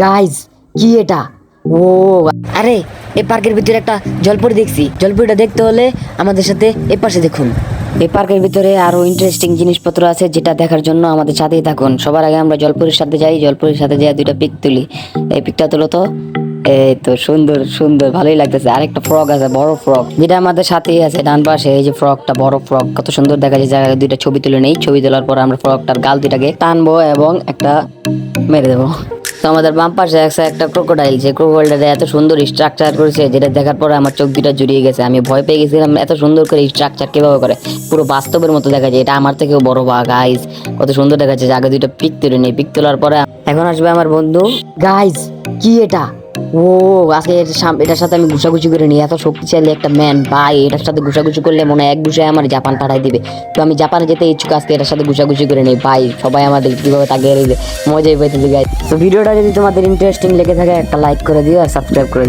Guys কি এটা? ও আরে এই পার্কের ভিতরে একটা জলপরি দেখছি। জলপরিটা দেখতে হলে আমাদের সাথে এ পাশে দেখুন। এই পার্কের ভিতরে আরো ইন্টারেস্টিং জিনিসপত্র আছে, যেটা দেখার জন্য আমাদের সাথেই থাকুন। সবার আগে আমরা জলপরির সাথে যাই, জলপরির সাথে যাই দুইটা পিক তুলি। এই পিকটা তুলো তো। এই তো সুন্দর সুন্দর, ভালোই লাগতেছে। আরেকটা ফ্রক আছে, বড় ফ্রক, যেটা আমাদের সাথেই আছে ডান পাশে। এই যে ফ্রকটা, বড় ফ্রক, কত সুন্দর দেখা যায়। জায়গায় দুইটা ছবি তুলে নেই, ছবি তোলার পর আমরা ফ্রকটার গাল দুইটাকে টানবো এবং একটা মেরে দেবো। তো আমাদের বাম পাশে আছে একটা ক্রোকোডাইল। যে ক্রোকোডাইলটা এত সুন্দর স্ট্রাকচার করেছে, যেটা দেখার পরে আমার চোখ দুটা জুড়িয়ে গেছে। আমি ভয় পেয়ে গেছিলাম, এত সুন্দর করে স্ট্রাকচার কিভাবে করে, পুরো বাস্তবের মতো দেখা যায়। এটা আমার থেকেও বড় বা গাইজ, কত সুন্দর দেখা যাচ্ছে। আগে দুইটা পিক তুলে নেই, পিক তোলার পরে এখন আসবে আমার বন্ধু। গাইজ কি এটা? ও আজকে এটার সাথে আমি ঘুষাঘুষি করে নিই। এত শক্তিশালী একটা ম্যান ভাই, এটার সাথে ঘুষাঘুষি করলে মনে হয় এক ঘুষায় আমার জাপান পাঠাই দিবে। তো আমি জাপানে যেতে ইচ্ছুক, আজকে এটার সাথে ঘুষাঘুষি করে নিই ভাই। সবাই আমাদের কিভাবে তাকিয়ে রয়েছে, মজাই পাইতেছে গাইজ। তো ভিডিওটা যদি তোমাদের ইন্টারেস্টিং লেগে থাকে একটা লাইক করে দিও আর সাবস্ক্রাইব করে দিও।